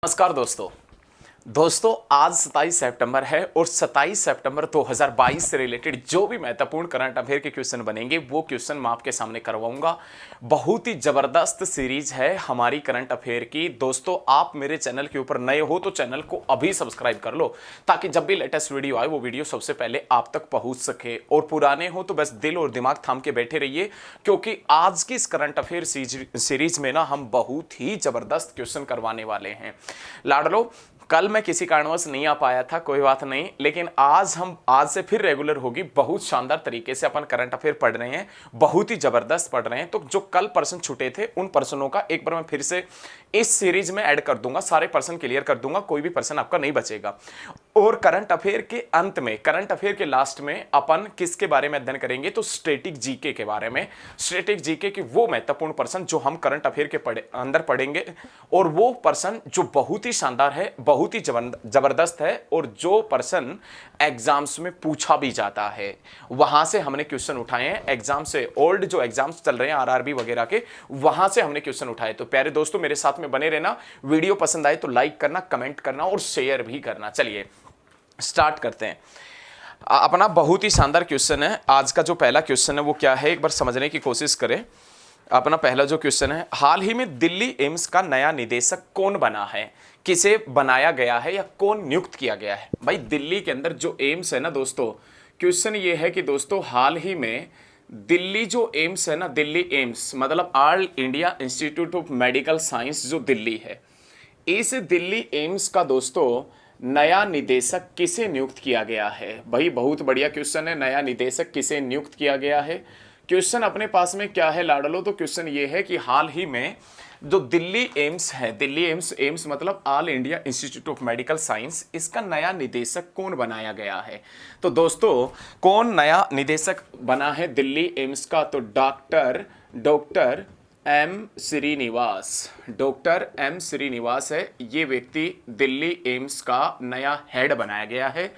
नमस्कार दोस्तों आज 27 सितंबर है और 27 सितंबर 2022 से रिलेटेड जो भी महत्वपूर्ण करंट अफेयर के क्वेश्चन बनेंगे वो क्वेश्चन मैं आपके सामने करवाऊंगा। बहुत ही जबरदस्त सीरीज है हमारी करंट अफेयर की। दोस्तों आप मेरे चैनल के ऊपर नए हो तो चैनल को अभी सब्सक्राइब कर लो ताकि जब भी लेटेस्ट वीडियो आए वो वीडियो सबसे पहले आप तक पहुंच सके, और पुराने हो तो बस दिल और दिमाग थाम के बैठे रहिए क्योंकि आज की इस करंट अफेयर सीरीज में ना हम बहुत ही जबरदस्त क्वेश्चन करवाने वाले हैं। लाडलो कल मैं किसी कारणवश नहीं आ पाया था, कोई बात नहीं, लेकिन आज से फिर रेगुलर होगी। बहुत शानदार तरीके से अपन करंट अफेयर पढ़ रहे हैं, बहुत ही जबरदस्त पढ़ रहे हैं। तो जो कल पर्सन छूटे थे उन पर्सनों का एक बार मैं फिर से इस सीरीज में ऐड कर दूंगा, सारे पर्सन क्लियर कर दूंगा, कोई भी पर्सन आपका नहीं बचेगा। और करंट अफेयर के अंत में, करंट अफेयर के लास्ट में अपन किसके बारे में अध्ययन करेंगे तो स्टैटिक जीके के बारे में। स्टैटिक जीके के वो महत्वपूर्ण पर्सन जो हम करंट अफेयर के अंदर पढ़ेंगे, और वो पर्सन जो बहुत ही शानदार है, बहुत ही जबरदस्त है, और जो पर्सन एग्जाम्स में पूछा भी जाता है। वहां से हमने क्वेश्चन उठाए हैं, एग्जाम से, ओल्ड जो एग्जाम्स चल रहे हैं आरआरबी वगैरह के, वहां से हमने क्वेश्चन उठाए। तो प्यारे दोस्तों मेरे साथ में बने रहना, वीडियो पसंद आए तो लाइक करना, कमेंट करना और शेयर भी करना। चलिए स्टार्ट करते हैं। अपना बहुत ही शानदार क्वेश्चन है। आज का जो पहला क्वेश्चन है वो क्या है, एक बार समझने की कोशिश करें। अपना पहला जो क्वेश्चन है, हाल ही में दिल्ली एम्स का नया निदेशक कौन बना है, किसे बनाया गया है या कौन नियुक्त किया गया है। भाई दिल्ली के अंदर जो एम्स है ना दोस्तों, क्वेश्चन ये है कि दोस्तों हाल ही में दिल्ली जो एम्स है ना, दिल्ली एम्स मतलब all India institute of medical science जो दिल्ली है, इस दिल्ली एम्स का दोस्तों नया निदेशक किसे नियुक्त किया गया है। भाई बहुत बढ़िया क्वेश्चन है, नया निदेशक किसे नियुक्त किया गया है। क्वेश्चन अपने पास में क्या है लाडलो, तो क्वेश्चन ये है कि हाल ही में जो दिल्ली एम्स है, दिल्ली एम्स मतलब all India institute of medical science, इसका नया निदेशक कौन बनाया गया है। तो दोस्तों कौन नया निदेशक बना है दिल्ली एम्स का, तो doctor M Srinivas, doctor M Srinivas है ये व्यक्ति दिल्ली एम्स का नया हेड बनाया गया है।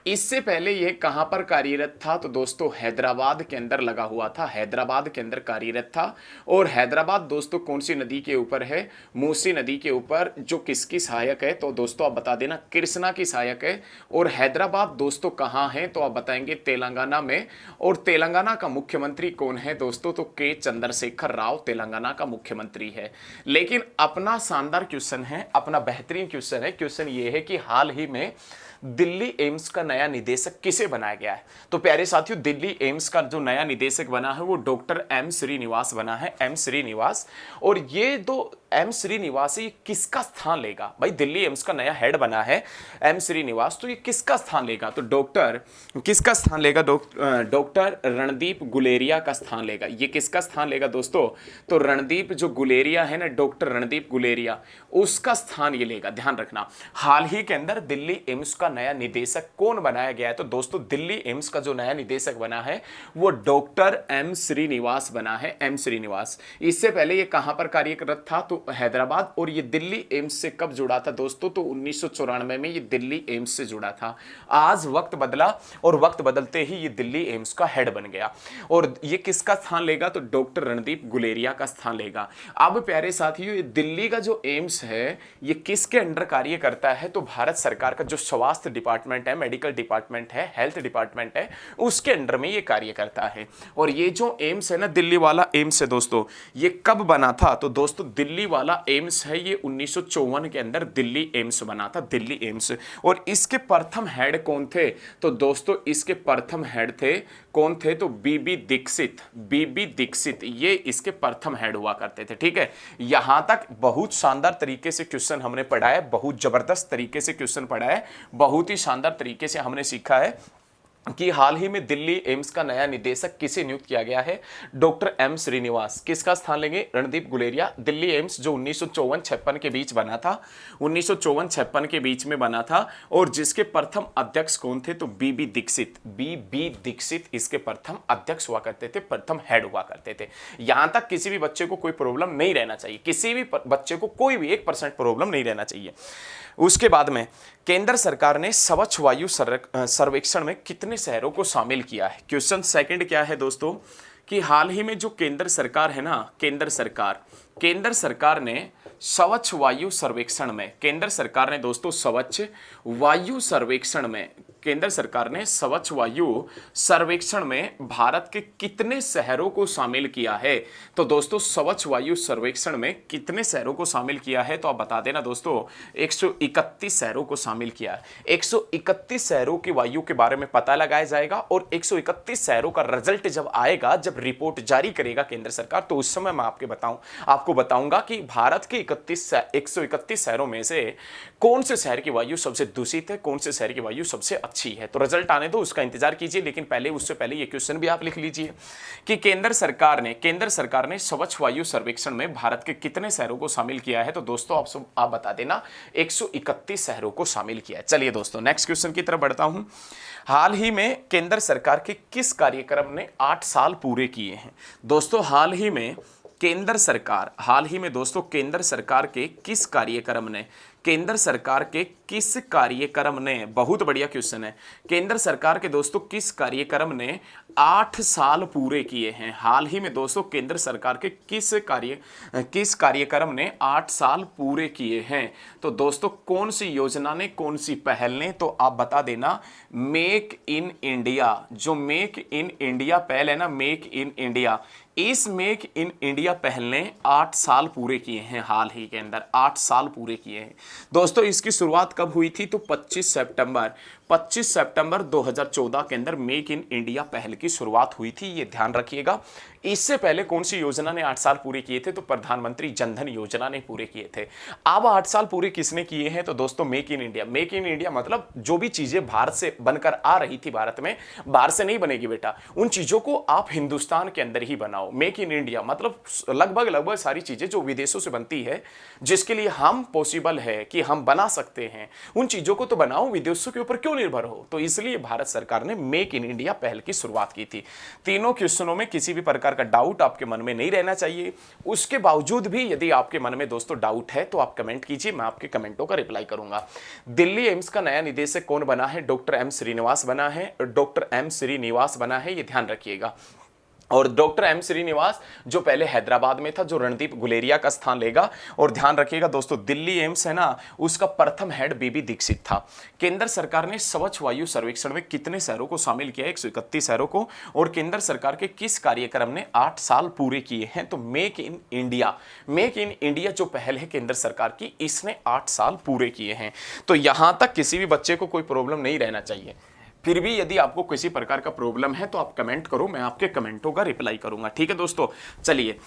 इससे पहले यह कहां पर कार्यरत था, तो दोस्तों हैदराबाद के अंदर लगा हुआ था, हैदराबाद के अंदर कार्यरत था। और हैदराबाद दोस्तों कौन सी नदी के ऊपर है, मूसी नदी के ऊपर, जो किसकी सहायक है, तो दोस्तों आप बता देना कृष्णा की सहायक है। और हैदराबाद दोस्तों कहां है, तो आप बताएंगे तेलंगाना में। और तेलंगाना का मुख्यमंत्री कौन है दोस्तों, तो के चंद्रशेखर राव तेलंगाना का मुख्यमंत्री है। लेकिन अपना शानदार क्वेश्चन है, अपना बेहतरीन क्वेश्चन है। क्वेश्चन ये है कि हाल ही में दिल्ली एम्स का नया निदेशक किसे बनाया गया है। तो प्यारे साथियों दिल्ली एम्स का जो नया निदेशक बना है वो डॉक्टर एम श्रीनिवास बना है, एम श्रीनिवास। और ये दो एम श्रीनिवास ये किसका स्थान लेगा। भाई दिल्ली एम्स का नया हेड बना है एम श्रीनिवास, तो ये किसका स्थान लेगा, तो डॉक्टर किसका स्थान लेगा, डॉक्टर रणदीप गुलेरिया का स्थान लेगा। ये किसका स्थान लेगा दोस्तों, तो रणदीप जो गुलेरिया है ना, डॉक्टर रणदीप गुलेरिया, उसका स्थान ये लेगा। ध्यान रखना हाल ही के अंदर दिल्ली एम्स का नया निदेशक कौन बनाया गया है, तो दोस्तों दिल्ली एम्स का जो नया निदेशक बना है वो डॉक्टर एम श्रीनिवास बना है, एम श्रीनिवास। इससे पहले ये कहां पर कार्यरत था, तो हैदराबाद। और ये दिल्ली एम्स से कब जुड़ा था दोस्तों, तो 1994 में ये दिल्ली एम्स से जुड़ा था। आज वक्त बदला और वक्त बदलते ही ये दिल्ली एम्स का हेड बन गया। और ये किसका स्थान लेगा, तो डॉक्टर रणदीप गुलेरिया का स्थान लेगा। अब प्यारे साथियों ये दिल्ली का जो एम्स है ये किसके अंडर कार्य करता है, तो भारत सरकार का जो स्वास्थ्य डिपार्टमेंट है, मेडिकल डिपार्टमेंट है, हेल्थ डिपार्टमेंट है, उसके अंडर में ये कार्य करता है। और ये जो एम्स है ना, दिल्ली वाला एम्स है दोस्तों, ये कब बना था, तो दोस्तों दिल्ली वाला एम्स है ये 1954 के अंदर दिल्ली एम्स बना था, दिल्ली एम्स। और इसके प्रथम हेड कौन थे, तो दोस्तों इसके प्रथम हेड थे कौन थे, तो बीबी दीक्षित, बीबी दीक्षित ये इसके प्रथम हेड हुआ करते थे। ठीक है, यहां तक बहुत शानदार तरीके से क्वेश्चन हमने पढ़ा है, बहुत जबरदस्त तरीके से क्वेश्चन पढ़ा है, बहुत ही शानदार तरीके से हमने सीखा है कि हाल ही में दिल्ली एम्स का नया निदेशक किसे नियुक्त किया गया है, डॉक्टर एम श्रीनिवास। किसका स्थान लेंगे, रणदीप गुलेरिया। दिल्ली एम्स जो 1954-56 के बीच बना था, 1954-56 के बीच में बना था। और जिसके प्रथम अध्यक्ष कौन थे, तो बीबी दीक्षित, बीबी दीक्षित इसके प्रथम अध्यक्ष हुआ करते थे, प्रथम हेड हुआ करते थे। यहां तक किसी भी बच्चे को कोई प्रॉब्लम नहीं रहना चाहिए, किसी भी बच्चे को कोई भी 1% प्रॉब्लम नहीं रहना चाहिए। उसके बाद में केंद्र सरकार ने स्वच्छ वायु सर्वेक्षण में कितने शहरों को शामिल किया है। क्वेश्चन सेकंड क्या है दोस्तों, कि हाल ही में जो केंद्र सरकार है ना, केंद्र सरकार केंद्र सरकार ने स्वच्छ वायु सर्वेक्षण में, केंद्र सरकार ने दोस्तों स्वच्छ वायु सर्वेक्षण में, केंद्र सरकार ने स्वच्छ वायु सर्वेक्षण में भारत के कितने शहरों को शामिल किया है? तो दोस्तों स्वच्छ वायु सर्वेक्षण में कितने शहरों को शामिल किया है? तो आप बता देना दोस्तों, 131 शहरों को शामिल किया है। 131 शहरों की वायु के बारे में पता लगाया जाएगा और 131 शहरों का रिजल्ट जब आएगा, जब रिपोर्ट जारी करेगा केंद्र सरकार, तो उस समय मैं आपको बताऊंगा कि भारत के 131 शहरों में से कौन से शहर की वायु सबसे दूषित है, कौन से शहर की वायु सबसे अच्छी है। तो रिजल्ट आने दो, उसका इंतजार कीजिए, लेकिन उससे पहले ये क्वेश्चन भी आप लिख लीजिए कि केंद्र सरकार ने स्वच्छ वायु सर्वेक्षण में भारत के कितने शहरों को शामिल किया है? तो दोस्तों आप बता देना, 131 शहरों को शामिल किया है। चलिए दोस्तों नेक्स्ट क्वेश्चन की तरफ बढ़ता हूं। हाल ही में केंद्र सरकार के किस कार्यक्रम ने 8 साल पूरे किए हैं? दोस्तों हाल ही में दोस्तों केंद्र सरकार के किस कार्यक्रम ने, बहुत बढ़िया क्वेश्चन है, केंद्र सरकार के दोस्तों किस कार्यक्रम ने 8 साल पूरे किए हैं? हाल ही में दोस्तों केंद्र सरकार के किस कार्यक्रम ने 8 साल पूरे किए हैं? तो दोस्तों कौन सी योजना ने, कौन सी पहल ने? तो आप बता देना, मेक इन इंडिया, जो मेक इन इंडिया पहल है ना, मेक इन इंडिया, इस मेक इन इंडिया पहल ने 8 साल पूरे किए हैं। हाल ही के अंदर 8 साल पूरे किए हैं दोस्तों। इसकी शुरुआत कब हुई थी? तो 25 सितंबर 2014 के अंदर मेक इन इंडिया पहल की शुरुआत हुई थी, ये ध्यान रखिएगा। इससे पहले कौन सी योजना ने 8 साल पूरे किए थे? तो प्रधानमंत्री जनधन योजना ने पूरे किए थे। अब 8 साल पूरे किसने किए हैं? तो दोस्तों make in India. Make in India मतलब जो भी चीजें भारत से बनकर आ रही थी भारत में, बाहर से नहीं बनेगी बेटा, उन चीजों को आप हिंदुस्तान के अंदर ही बनाओ। मेक इन इंडिया मतलब लगभग सारी चीजें जो विदेशों से बनती है, जिसके लिए हम पॉसिबल है कि हम बना सकते हैं, उन चीजों को तो बनाओ, विदेशों के ऊपर क्यों निर्भर हो। तो इसलिए भारत सरकार ने मेक इन इंडिया पहल की शुरुआत की थी। तीनों क्वेश्चनों में किसी भी प्रकार का डाउट आपके मन में नहीं रहना चाहिए। उसके बावजूद भी यदि आपके मन में दोस्तों डाउट है तो आप कमेंट कीजिए, मैं आपके कमेंटों का रिप्लाई करूंगा। दिल्ली एम्स का नया निदेशक कौन बना है? डॉक्टर एम श्रीनिवास बना है, ये ध्यान रखिएगा। और डॉक्टर एम श्रीनिवास जो पहले हैदराबाद में था, जो रणदीप गुलेरिया का स्थान लेगा। और ध्यान रखिएगा दोस्तों, दिल्ली एम्स है ना, उसका प्रथम हेड बीबी दीक्षित था। केंद्र सरकार ने स्वच्छ वायु सर्वेक्षण में कितने शहरों को शामिल किया? 131 शहरों को। और केंद्र सरकार के किस कार्यक्रम ने 8 साल पूरे किए हैं? तो मेक इन इंडिया जो पहल है केंद्र सरकार की, इसने 8 साल पूरे किए हैं। तो यहां तक किसी भी बच्चे को कोई प्रॉब्लम नहीं रहना चाहिए। फिर भी यदि आपको किसी प्रकार का प्रॉब्लम है तो आप कमेंट करो, मैं आपके कमेंटों का रिप्लाई करूंगा। ठीक है दोस्तों, चलिए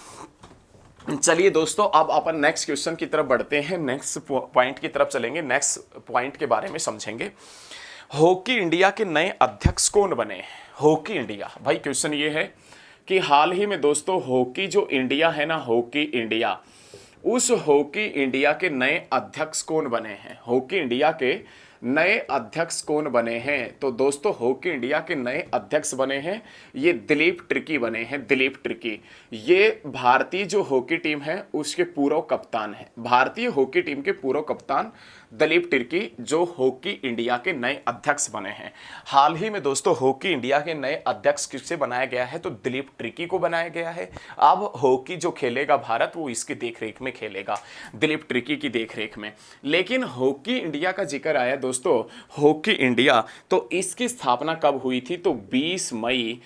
दोस्तों, अब अपन नेक्स्ट क्वेश्चन की तरफ बढ़ते हैं, नेक्स्ट पॉइंट की तरफ चलेंगे, नेक्स्ट पॉइंट के बारे में समझेंगे। हॉकी इंडिया के नए अध्यक्ष कौन बने? हॉकी इंडिया, भाई क्वेश्चन ये है कि हाल ही में दोस्तों हॉकी जो इंडिया है ना, हॉकी इंडिया, उस हॉकी इंडिया के नए अध्यक्ष कौन बने हैं? हॉकी इंडिया के नए अध्यक्ष कौन बने हैं? तो दोस्तों हॉकी इंडिया के नए अध्यक्ष बने हैं ये दिलीप ट्रिकी बने हैं। दिलीप ट्रिकी ये भारतीय जो हॉकी टीम है उसके पूर्व कप्तान है। भारतीय हॉकी टीम के पूर्व कप्तान दिलीप ट्रिकी जो हॉकी इंडिया के नए अध्यक्ष बने हैं। हाल ही में दोस्तों हॉकी इंडिया के नए अध्यक्ष किससे बनाया गया है? तो दिलीप ट्रिकी को बनाया गया है। अब हॉकी जो खेलेगा भारत, वो इसकी देखरेख में खेलेगा, दिलीप ट्रिकी की देखरेख में। लेकिन हॉकी इंडिया का जिक्र आया दोस्तों, हॉकी इंडिया, तो इसकी स्थापना कब हुई थी? तो 20 मई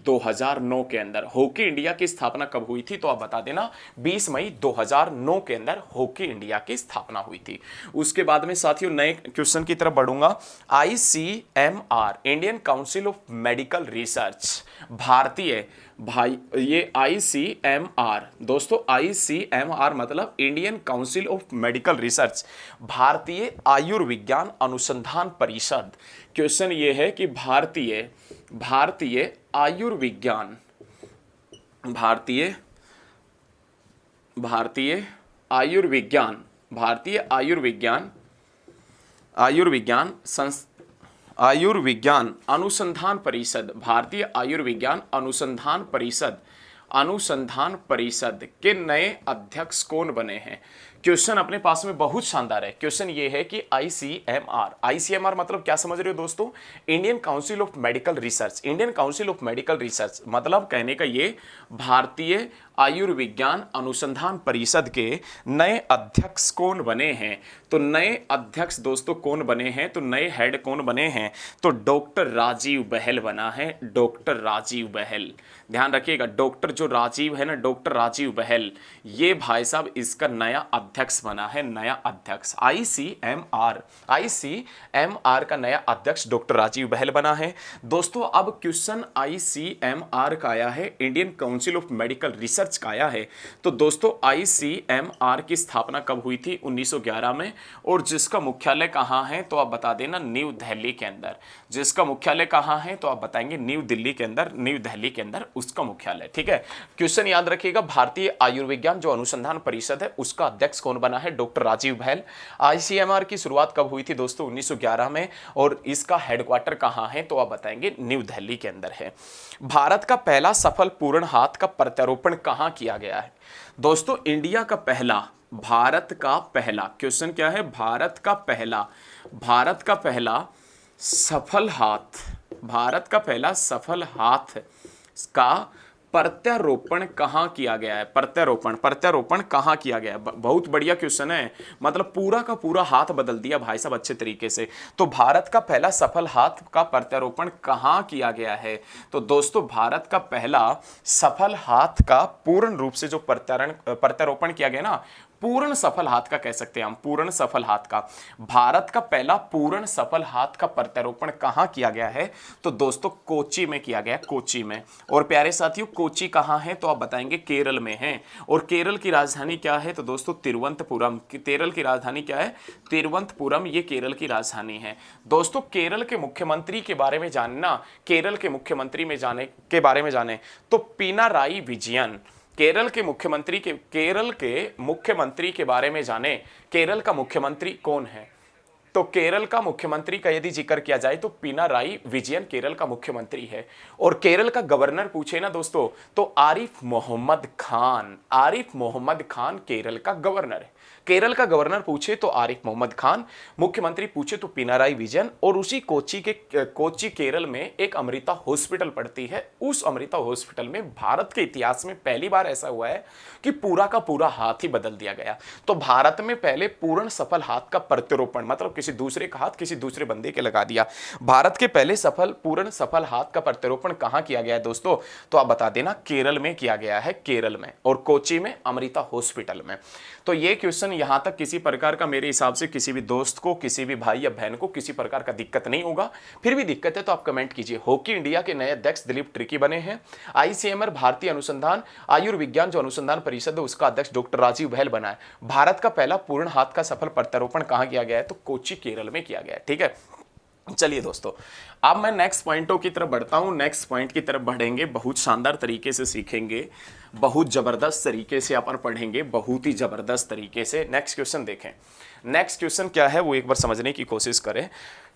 2009 के अंदर हॉकी इंडिया की स्थापना कब हुई थी? तो आप बता देना, 20 मई 2009 के अंदर हॉकी इंडिया की स्थापना हुई थी। उसके बाद में साथियों नए क्वेश्चन की तरफ बढ़ूंगा। ICMR, Indian council of medical research, भारतीय, भाई ये ICMR दोस्तों, ICMR मतलब Indian council of medical research, Bharatiya Ayurvigyan अनुसंधान परिषद। क्वेश्चन ये है कि भारतीय आयुर्विज्ञान अनुसंधान परिषद, भारतीय आयुर्विज्ञान अनुसंधान परिषद के नए अध्यक्ष कौन बने हैं? क्वेश्चन अपने पास में बहुत शानदार है। क्वेश्चन ये है कि ICMR मतलब क्या समझ रहे हो दोस्तों? Indian council of medical research. Indian council of medical research मतलब कहने का ये भारतीय आयुर्विज्ञान अनुसंधान परिषद के नए अध्यक्ष कौन बने हैं? तो नए अध्यक्ष दोस्तों कौन बने हैं, तो नए हेड कौन बने हैं? तो डॉक्टर राजीव बहल बना है, डॉक्टर राजीव बहल। ध्यान रखिएगा, डॉक्टर जो राजीव है ना, डॉक्टर राजीव बहल, ये भाई साहब इसका नया अध्यक्ष बना है, नया अध्यक्ष। आईसीएमआर का नया अध्यक्ष डॉक्टर राजीव बहल बना है। दोस्तों अब क्वेश्चन आईसीएमआर का आया है, Indian council of medical research का आया है। तो दोस्तों आईसीएमआर की स्थापना कब हुई थी? 1911 में। और जिसका मुख्यालय कहां है तो आप बता देना, न्यू दिल्ली के अंदर। जिसका मुख्यालय कहां है तो आप बताएंगे न्यू दिल्ली के अंदर, न्यू दिल्ली के अंदर उसका मुख्यालय। ठीक है, क्वेश्चन याद रखिएगा, भारतीय आयुर्विज्ञान जो अनुसंधान परिषद है उसका अध्यक्ष कौन बना है? डॉक्टर राजीव बहल। आईसीएमआर की शुरुआत कब हुई थी दोस्तों? 1911 में। और इसका हेडक्वार्टर कहां है तो आप बताएंगे न्यू दिल्ली के अंदर है। भारत का पहला सफल पूर्ण हाथ का प्रत्यारोपण कहां किया गया है? दोस्तों इंडिया का पहला, भारत का पहला, क्वेश्चन क्या है? भारत का पहला सफल हाथ, भारत का पहला सफल हाथ का प्रत्यारोपण कहां किया गया है? प्रत्यारोपण कहां किया गया है? बहुत बढ़िया क्वेश्चन है, मतलब पूरा का पूरा हाथ बदल दिया भाई साहब अच्छे तरीके से। तो भारत का पहला सफल हाथ का प्रत्यारोपण कहां किया गया है? तो दोस्तों भारत का पहला सफल हाथ का पूर्ण रूप से जो प्रत्यारोपण किया गया ना, पूर्ण सफल हाथ का कह सकते हैं हम, पूर्ण सफल हाथ का, भारत का पहला पूर्ण सफल हाथ का प्रत्यारोपण कहां किया गया है? तो दोस्तों कोच्चि में किया गया, कोच्चि में। और प्यारे साथियों कोच्चि कहां है तो आप बताएंगे केरल में है। और केरल की राजधानी क्या है? तो दोस्तों तिरुवनंतपुरम। केरल की राजधानी क्या है? तिरुवनंतपुरम, ये केरल की राजधानी है। दोस्तों केरल के मुख्यमंत्री के बारे में जानना, केरल के मुख्यमंत्री में बारे में जाने तो पिनाराई विजयन। केरल के मुख्यमंत्री के बारे में जाने, केरल का मुख्यमंत्री कौन है? तो केरल का मुख्यमंत्री का यदि जिक्र किया जाए तो पिनाराई विजयन केरल का मुख्यमंत्री है। और केरल का गवर्नर पूछे ना दोस्तों तो आरिफ मोहम्मद खान, आरिफ मोहम्मद खान केरल का गवर्नर है। केरल का गवर्नर पूछे तो आरिफ मोहम्मद खान, मुख्यमंत्री पूछे तो पिनाराई विजयन। और उसी कोच्चि केरल में एक अमृता हॉस्पिटल पड़ती है। उस अमृता हॉस्पिटल में भारत के इतिहास में पहली बार ऐसा हुआ है कि पूरा का पूरा हाथ ही बदल दिया गया। तो भारत में पहले पूर्ण सफल हाथ का प्रत्यारोपण, मतलब किसी दूसरे का हाथ किसी दूसरे बंदे के लगा दिया। भारत के पहले पूर्ण सफल हाथ का प्रत्यारोपण कहां किया गया है दोस्तों? तो आप बता देना केरल में किया गया है, केरल में। और कोच्चि में अमृता हॉस्पिटल में। तो ये क्वेश्चन यहां तक किसी प्रकार का मेरे हिसाब से किसी भी दोस्त को, किसी भी भाई या बहन को किसी प्रकार का दिक्कत नहीं होगा। फिर भी दिक्कत है तो आप कमेंट कीजिए। हॉकी इंडिया के नए अध्यक्ष दिलीप ट्रिकी बने हैं। आईसीएमआर भारतीय अनुसंधान आयुर्विज्ञान जो अनुसंधान परिषद है उसका अध्यक्ष डॉक्टर राजीव बहल बना है। भारत का पहला पूर्ण हाथ का सफल प्रत्यारोपण कहां किया गया है? तो कोच्चि केरल में किया गया है। ठीक है, चलिए दोस्तों अब मैं नेक्स्ट पॉइंटों की तरफ बढ़ता हूं। नेक्स्ट पॉइंट की तरफ बढ़ेंगे, बहुत शानदार तरीके से सीखेंगे, बहुत जबरदस्त तरीके से अपन पढ़ेंगे, बहुत ही जबरदस्त तरीके से। नेक्स्ट क्वेश्चन देखें। नेक्स्ट क्वेश्चन क्या है वो एक बार समझने की कोशिश करें।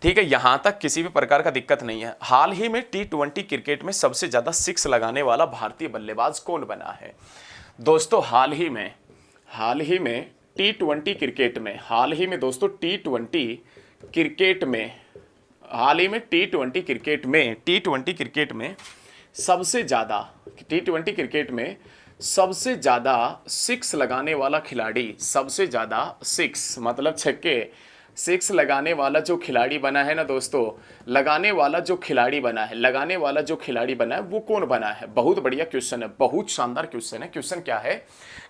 ठीक है, यहां तक किसी भी प्रकार का दिक्कत नहीं है। हाल ही में T20 क्रिकेट में सबसे ज्यादा सिक्स लगाने वाला भारतीय बल्लेबाज कौन बना है? दोस्तों हाल ही में T20 क्रिकेट में, हाल ही में दोस्तों T20 क्रिकेट में, हाल ही में T20 क्रिकेट में सबसे ज्यादा, T20 क्रिकेट में सबसे ज्यादा सिक्स लगाने वाला खिलाड़ी, सबसे ज्यादा सिक्स मतलब छक्के, सिक्स लगाने वाला जो खिलाड़ी बना है ना दोस्तों, लगाने वाला जो खिलाड़ी बना है वो कौन बना है? बहुत बढ़िया क्वेश्चन है, बहुत शानदार क्वेश्चन है। क्वेश्चन क्या है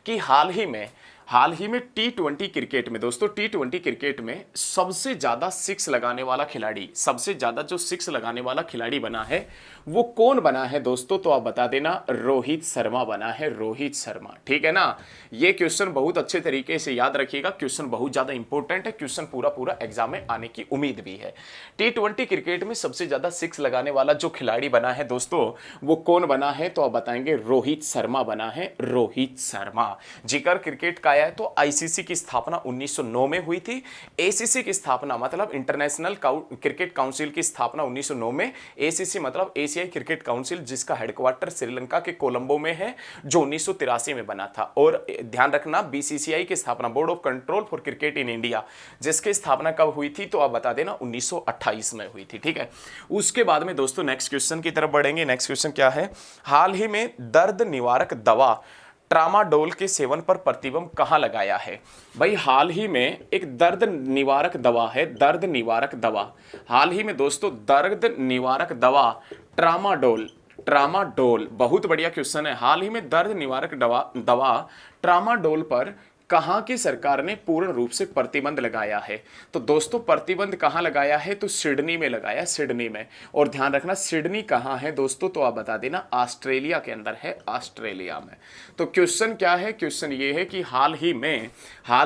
कि हाल ही में T20 क्रिकेट में दोस्तों, T20 क्रिकेट में सबसे ज्यादा सिक्स लगाने वाला खिलाड़ी, सबसे ज्यादा जो सिक्स लगाने वाला खिलाड़ी बना है वो कौन बना है दोस्तों? तो आप बता देना रोहित शर्मा बना है, रोहित शर्मा। ठीक है ना, ये क्वेश्चन बहुत अच्छे तरीके से याद रखिएगा, क्वेश्चन बहुत ज्यादा इंपॉर्टेंट है, क्वेश्चन पूरा एग्जाम में आने की उम्मीद भी है। T20 क्रिकेट में सबसे ज्यादा सिक्स लगाने वाला जो खिलाड़ी बना है दोस्तों वो कौन बना है? तो आप बताएंगे रोहित शर्मा बना है, रोहित शर्मा। जिक्र क्रिकेट का आया है तो आईसीसी की स्थापना 1909 में हुई थी। एसीसी की स्थापना मतलब इंटरनेशनल क्रिकेट काउंसिल की स्थापना 1909 में। एसीसी मतलब एशियाई क्रिकेट काउंसिल, जिसका हेडक्वार्टर श्रीलंका के कोलंबो में है, जो 1983 में बना था। और ध्यान रखना बीसीसीआई की स्थापना, board of control for cricket in India, जिसकी स्थापना कब हुई थी? तो आप बता देना 1928 में हुई थी। ठीक है, उसके बाद में दोस्तों नेक्स्ट क्वेश्चन की तरफ बढ़ेंगे। नेक्स्ट क्वेश्चन क्या है? हाल ही में दर्द निवारक दवा ट्रामाडोल के सेवन पर प्रतिबंध कहाँ लगाया है? भाई हाल ही में एक दर्द निवारक दवा है, दर्द निवारक दवा, हाल ही में दोस्तों दर्द निवारक दवा ट्रामाडोल, ट्रामाडोल बहुत बढ़िया क्वेश्चन है। हाल ही में दर्द निवारक दवा दवा ट्रामाडोल पर कहाँ की सरकार ने पूर्ण रूप से प्रतिबंध लगाया है? तो दोस्तों प्रतिबंध कहाँ लगाया है? तो सिडनी में लगाया, सिडनी में। और ध्यान रखना सिडनी कहाँ है दोस्तों, तो आप बता देना ऑस्ट्रेलिया के अंदर है, ऑस्ट्रेलिया में। तो क्वेश्चन क्या है? क्वेश्चन ये है कि हाल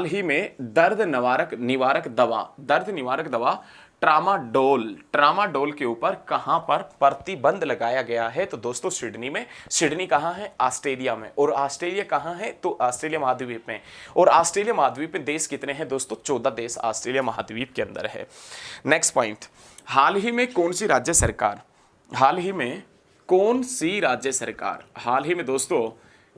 ही में दर्द निवारक दवा, दर्द निवारक दवा ट्रामाडोल, ट्रामाडोल के ऊपर कहां पर प्रतिबंध लगाया गया है? तो दोस्तों सिडनी में। सिडनी कहां है? ऑस्ट्रेलिया में। और ऑस्ट्रेलिया कहां है? तो ऑस्ट्रेलिया महाद्वीप में। और ऑस्ट्रेलिया महाद्वीप में देश कितने हैं दोस्तों? 14 देश ऑस्ट्रेलिया महाद्वीप के अंदर है। नेक्स्ट पॉइंट, हाल ही में कौन सी राज्य सरकार, हाल ही में कौन सी राज्य सरकार, हाल ही में दोस्तों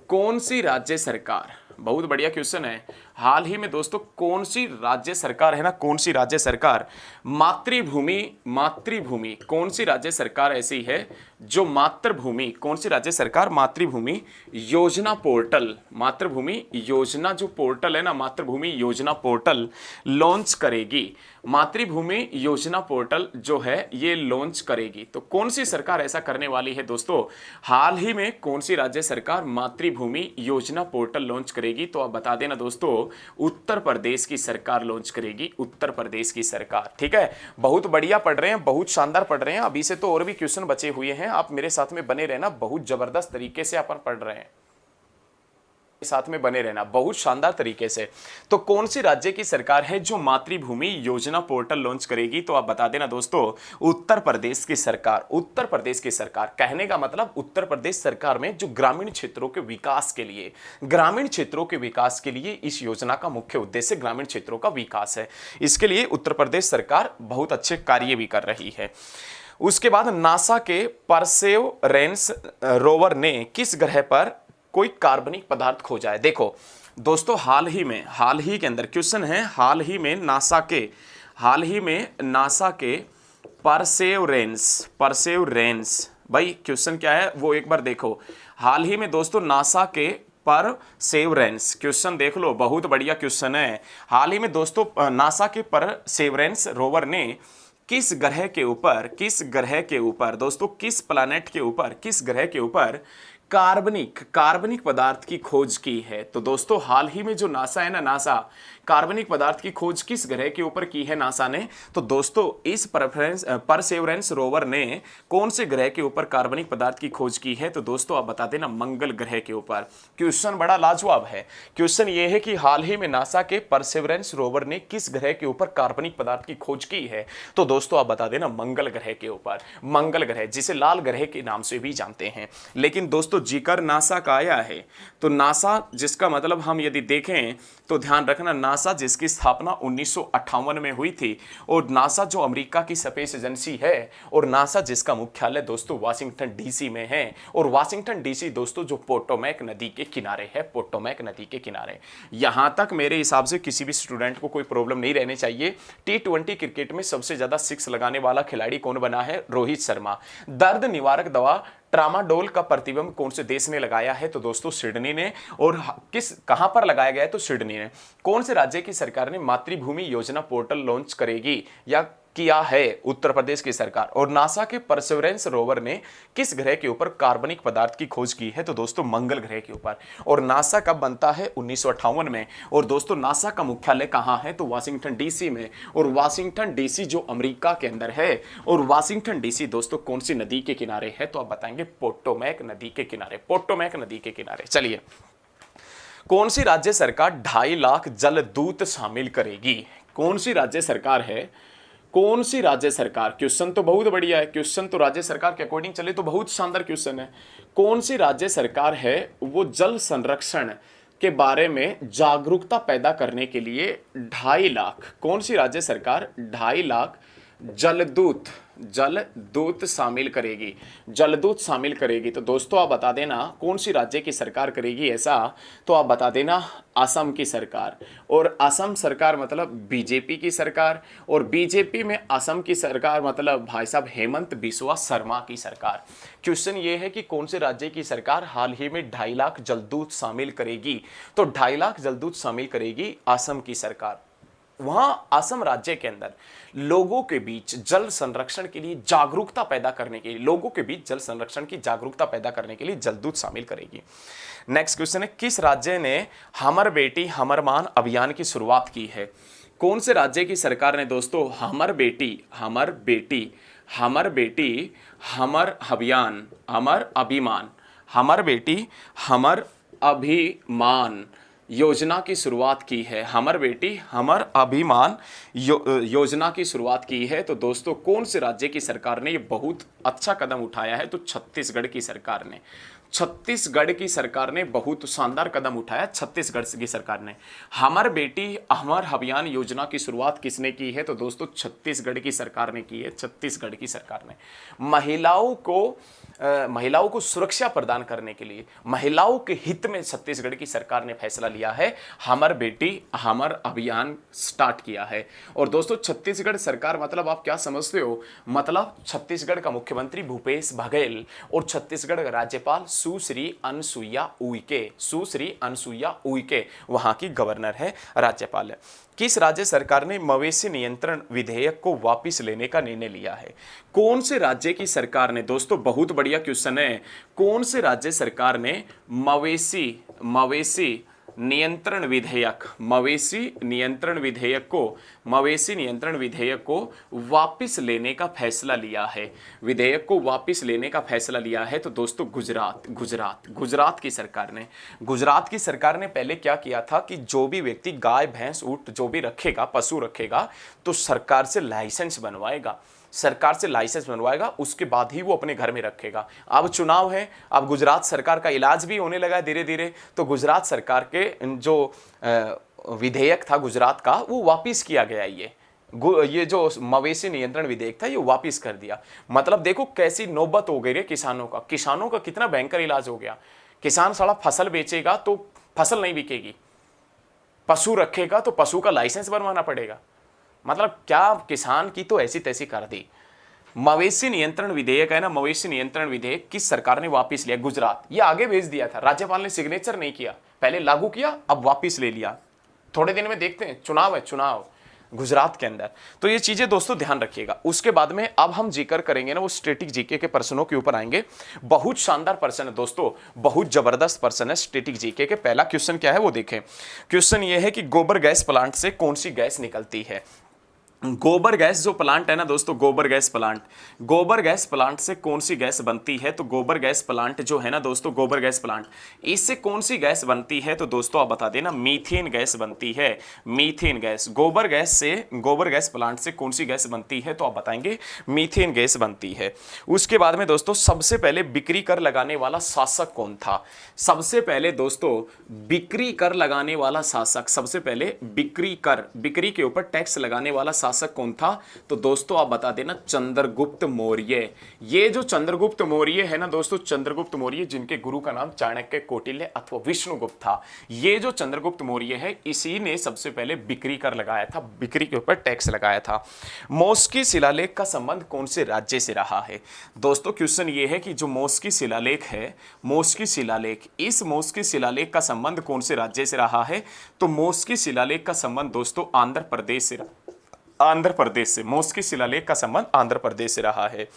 कौन सी राज्य सरकार, बहुत बढ़िया क्वेश्चन है। हाल ही में दोस्तों कौन सी राज्य सरकार है ना, कौन सी राज्य सरकार मातृभूमि, मातृभूमि कौन सी राज्य सरकार ऐसी है जो मातृभूमि, कौन सी राज्य सरकार मातृभूमि योजना पोर्टल, मातृभूमि योजना जो पोर्टल है ना, मातृभूमि योजना पोर्टल लॉन्च करेगी, मातृभूमि योजना पोर्टल जो है ये लॉन्च करेगी। तो कौन सी सरकार ऐसा करने वाली है दोस्तों? हाल ही में कौन सी राज्य सरकार मातृभूमि योजना पोर्टल लॉन्च करेगी? तो आप बता देना दोस्तों उत्तर प्रदेश की सरकार लॉन्च करेगी, उत्तर प्रदेश की सरकार। ठीक है, बहुत बढ़िया पढ़ रहे हैं, बहुत शानदार पढ़ रहे हैं। अभी से तो और भी क्वेश्चन बचे हुए हैं, आप मेरे साथ में बने रहना, बहुत जबरदस्त तरीके से अपन पढ़ रहे हैं, साथ में बने रहना बहुत शानदार तरीके से। तो कौन सी राज्य की सरकार है जो मातृभूमि योजना पोर्टल लॉन्च करेगी? तो आप बता देना दोस्तों उत्तर प्रदेश की सरकार, उत्तर प्रदेश की सरकार। कहने का मतलब उत्तर प्रदेश सरकार में जो ग्रामीण क्षेत्रों के विकास के लिए, ग्रामीण क्षेत्रों के विकास के लिए इस योजना का मुख्य उद्देश्य ग्रामीण क्षेत्रों का विकास है। इसके लिए उत्तर प्रदेश सरकार बहुत अच्छे कार्य भी कर रही है। उसके बाद नासा के परसेवरेंस रोवर ने किस ग्रह पर कोई कार्बनिक पदार्थ खोजा है? देखो दोस्तों हाल ही के अंदर क्वेश्चन है, हाल ही में नासा के परसेवरेंस भाई क्वेश्चन क्या है वो एक बार देखो। हाल ही में दोस्तों नासा के परसेवरेंस, क्वेश्चन देख लो, बहुत बढ़िया क्वेश्चन है। हाल ही में दोस्तों नासा के परसेवरेंस रोवर ने किस ग्रह के ऊपर दोस्तों, किस प्लैनेट के ऊपर, किस ग्रह के ऊपर कार्बनिक पदार्थ की खोज की है? तो दोस्तों हाल ही में जो नासा है ना, नासा कार्बनिक पदार्थ की खोज किस ग्रह के ऊपर की है नासा ने? तो दोस्तों इस परसेवरेंस रोवर ने कौन से ग्रह के ऊपर कार्बनिक पदार्थ की खोज की है? तो दोस्तों आप बता देना मंगल ग्रह के ऊपर। क्वेश्चन बड़ा लाजवाब है। क्वेश्चन ये है कि हाल ही में नासा के परसेवरेंस रोवर ने किस ग्रह के ऊपर कार्बनिक पदार्थ की खोज की है? तो दोस्तों आप बता देना मंगल ग्रह के ऊपर, मंगल ग्रह जिसे लाल ग्रह के नाम से भी जानते हैं। लेकिन दोस्तों जिक्र नासा का आया है, तो नासा जिसका मतलब हम यदि देखें तो ध्यान रखना नासा जिसकी स्थापना 1958 में हुई थी, और नासा जो अमेरिका की स्पेस एजेंसी है, और नासा जिसका मुख्यालय दोस्तों वाशिंगटन डीसी में है। और वाशिंगटन डीसी दोस्तों जो पोटोमैक नदी के किनारे है, पोटोमैक नदी के किनारे। यहां तक मेरे हिसाब से किसी भी स्टूडेंट को कोई प्रॉब्लम नहीं रहनी चाहिए। T20 क्रिकेट में सबसे ज्यादा 6 लगाने वाला खिलाड़ी कौन बना है? रोहित शर्मा। दर्द निवारक दवा ट्रामाडोल का प्रतिबंध कौन से देश ने लगाया है? तो दोस्तों सिडनी ने। और कहां पर लगाया गया है? तो सिडनी ने। कौन से राज्य की सरकार ने मातृभूमि योजना पोर्टल लॉन्च करेगी या किया है? उत्तर प्रदेश की सरकार। और नासा के परसेवरेंस रोवर ने किस ग्रह के ऊपर कार्बनिक पदार्थ की खोज की है? तो दोस्तों मंगल ग्रह के ऊपर। और नासा कब बनता है? 1958 में। और दोस्तों नासा का मुख्यालय कहां है? तो वाशिंगटन डीसी में। और वाशिंगटन डीसी जो अमेरिका के अंदर है, और वाशिंगटन डीसी दोस्तों कौन सी नदी के किनारे है? तो आप बताएंगे पोटोमैक नदी के किनारे, पोटोमैक नदी के किनारे। चलिए, कौन सी राज्य सरकार 2.5 लाख जलदूत शामिल करेगी? कौन सी राज्य सरकार है? कौन सी राज्य सरकार? क्वेश्चन तो बहुत बढ़िया है, क्वेश्चन तो राज्य सरकार के अकॉर्डिंग चले तो बहुत शानदार क्वेश्चन है। कौन सी राज्य सरकार है वो जल संरक्षण के बारे में जागरूकता पैदा करने के लिए 2.5 लाख, कौन सी राज्य सरकार 2.5 लाख जलदूत, जलदूत शामिल करेगी, जलदूत शामिल करेगी। तो दोस्तों आप बता देना कौन सी राज्य की सरकार करेगी ऐसा, तो आप बता देना असम की सरकार। और असम सरकार मतलब बीजेपी की सरकार, और बीजेपी में असम की सरकार मतलब भाई साहब हेमंत बिस्वा शर्मा की सरकार। क्वेश्चन ये है कि कौन से राज्य की सरकार हाल ही में 2.5 लाख जलदूत शामिल करेगी, तो 2.5 लाख जलदूत शामिल करेगी असम की सरकार। वहां असम राज्य के अंदर लोगों के बीच जल संरक्षण के लिए जागरूकता पैदा करने के लिए, लोगों के बीच जल संरक्षण की जागरूकता पैदा करने के लिए जलदूत शामिल करेगी। नेक्स्ट क्वेश्चन है, किस राज्य ने हमर बेटी हमर मान अभियान की शुरुआत की है? कौन से राज्य की सरकार ने दोस्तों हमर बेटी हमर बेटी हमर बेटी हमर अभियान, हमर अभिमान, हमर बेटी हमर अभिमान योजना की शुरुआत की है? हमर बेटी हमर अभिमान योजना की शुरुआत की है। तो दोस्तों कौन से राज्य की सरकार ने ये बहुत अच्छा कदम उठाया है? तो छत्तीसगढ़ की सरकार ने, छत्तीसगढ़ की सरकार ने बहुत शानदार कदम उठाया। छत्तीसगढ़ की सरकार ने हमर बेटी हमर अभियान योजना की शुरुआत किसने की है? तो दोस्तों छत्तीसगढ़ की सरकार ने की है। छत्तीसगढ़ की सरकार ने महिलाओं को सुरक्षा प्रदान करने के लिए, महिलाओं के हित में छत्तीसगढ़ की सरकार ने फैसला लिया है, हमर बेटी हमर अभियान स्टार्ट किया है। और दोस्तों छत्तीसगढ़ सरकार मतलब आप क्या समझते हो? मतलब छत्तीसगढ़ का मुख्यमंत्री भूपेश बघेल और छत्तीसगढ़ का राज्यपाल सुश्री अनसुईया उइके, सुश्री अनसुईया उइके वहां की गवर्नर है, राज्यपाल है। किस राज्य सरकार ने मवेशी नियंत्रण विधेयक को वापस लेने का निर्णय लिया है? कौन से राज्य की सरकार ने? दोस्तों बहुत बढ़िया क्वेश्चन है। कौन से राज्य सरकार ने मवेशी नियंत्रण विधेयक, मवेशी नियंत्रण विधेयक को वापस लेने का फैसला लिया है? विधेयक को वापस लेने का फैसला लिया है तो दोस्तों गुजरात की सरकार ने। गुजरात की सरकार ने पहले क्या किया था कि जो भी व्यक्ति गाय भैंस ऊंट जो भी रखेगा, पशु रखेगा, तो सरकार से लाइसेंस बनवाएगा, सरकार से लाइसेंस बनवाएगा, उसके बाद ही वो अपने घर में रखेगा। अब चुनाव है, अब गुजरात सरकार का इलाज भी होने लगा है धीरे धीरे, तो गुजरात सरकार के जो विधेयक था गुजरात का वो वापस किया गया। ये जो मवेशी नियंत्रण विधेयक था ये वापस कर दिया। मतलब देखो कैसी नौबत हो गई है किसानों का कितना भयंकर इलाज हो गया। किसान साला फसल बेचेगा तो फसल नहीं बिकेगी, पशु रखेगा तो पशु का लाइसेंस बनवाना पड़ेगा। मतलब क्या किसान की तो ऐसी तैसी कर दी। मवेशी नियंत्रण विधेयक है ना, मवेशी नियंत्रण विधेयक किस सरकार ने वापस लिया? गुजरात। ये आगे भेज दिया था, राज्यपाल ने सिग्नेचर नहीं किया, पहले लागू किया अब वापस ले लिया। थोड़े दिन में देखते हैं, चुनाव है, चुनाव गुजरात के अंदर। तो ये चीजें दोस्तों ध्यान रखिएगा। उसके बाद में अब हम जिक्र करेंगे ना वो स्टैटिक जीके के प्रश्नों के ऊपर आएंगे। बहुत शानदार प्रश्न है दोस्तों, बहुत जबरदस्त प्रश्न है स्टैटिक जीके के। पहला क्वेश्चन क्या है वो देखें। क्वेश्चन ये है कि गोबर गैस प्लांट से कौन सी गैस निकलती है? गोबर गैस जो प्लांट है ना दोस्तों, गोबर गैस प्लांट से कौन सी गैस बनती है? तो गोबर गैस प्लांट जो है ना दोस्तों, गोबर गैस प्लांट, इससे कौन सी गैस बनती है? तो दोस्तों आप बता देना मीथेन गैस बनती है, मीथेन गैस। गोबर गैस प्लांट से कौन सी गैस बनती है? तो आप बताएंगे मीथेन गैस बनती है। उसके बाद में दोस्तों सबसे पहले बिक्री कर लगाने वाला शासक कौन था? सबसे पहले दोस्तों बिक्री कर लगाने वाला शासक, सबसे पहले बिक्री के ऊपर टैक्स लगाने वाला शासक कौन था? तो दोस्तों आप बता देना चंद्रगुप्त मौर्य। ये जो चंद्रगुप्त मौर्य है ना दोस्तों, चंद्रगुप्त मौर्य जिनके गुरु का नाम चाणक्य, कौटिल्य अथवा विष्णुगुप्त था, ये जो चंद्रगुप्त मौर्य है इसी ने सबसे पहले बिक्री कर लगाया था, बिक्री के ऊपर टैक्स लगाया था। मौस्की शिलालेख का संबंध कौन से राज्य से रहा है? दोस्तों क्वेश्चन ये है कि जो मौस्की शिलालेख है, मौस्की शिलालेख, इस मौस्की शिलालेख का संबंध कौन से राज्य से रहा है? तो मौस्की शिलालेख का संबंध दोस्तों आंध्र प्रदेश से, मौस्की शिलालेख का संबंध आंध्र प्रदेश से रहा है।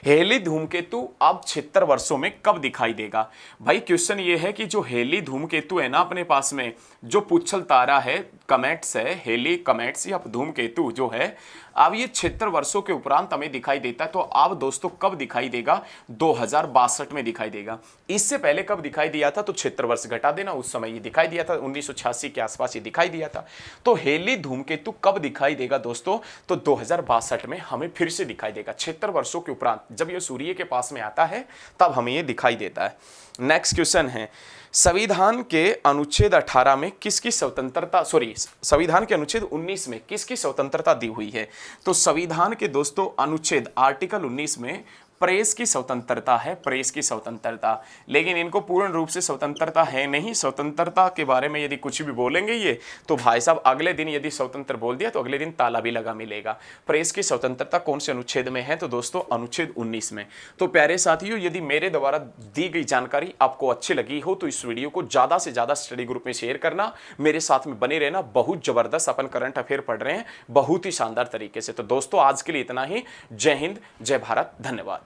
हेली धूमकेतु अब 76 वर्षों में कब दिखाई देगा? भाई क्वेश्चन ये है कि जो हेली धूमकेतु है ना अपने पास में, जो पुच्छल तारा है, कमेट्स है, हेली कमेट्स या धूमकेतु जो है, अब ये 76 वर्षों के उपरांत हमें दिखाई देता है। तो अब दोस्तों कब दिखाई देगा? 2062 में दिखाई देगा। इससे पहले कब दिखाई दिया था? तो 76 वर्ष घटा देना, उस समय ये दिखाई दिया था, 1986 के आसपास ये दिखाई दिया था। तो हेली धूमकेतु कब दिखाई देगा दोस्तों? तो 2062 में हमें फिर से दिखाई देगा। 76 वर्षों के उपरांत जब ये सूर्य के पास में आता है तब हमें ये दिखाई देता है। नेक्स्ट क्वेश्चन है, संविधान के अनुच्छेद 18 में किसकी स्वतंत्रता, संविधान के अनुच्छेद 19 में किसकी स्वतंत्रता दी हुई है? तो संविधान के दोस्तों अनुच्छेद आर्टिकल 19 में प्रेस की स्वतंत्रता है, प्रेस की स्वतंत्रता। लेकिन इनको पूर्ण रूप से स्वतंत्रता है नहीं। स्वतंत्रता के बारे में यदि कुछ भी बोलेंगे ये, तो भाई साहब अगले दिन यदि स्वतंत्र बोल दिया तो अगले दिन ताला भी लगा मिलेगा। प्रेस की स्वतंत्रता कौन से अनुच्छेद में है? तो दोस्तों अनुच्छेद 19 में। तो प्यारे साथियों, यदि मेरे द्वारा दी गई जानकारी आपको अच्छी लगी हो तो इस वीडियो को ज्यादा से ज्यादा स्टडी ग्रुप में शेयर करना, मेरे साथ में बने रहना। बहुत जबरदस्त अपन करंट अफेयर पढ़ रहे हैं बहुत ही शानदार तरीके से। तो दोस्तों आज के लिए इतना ही। जय हिंद, जय भारत, धन्यवाद।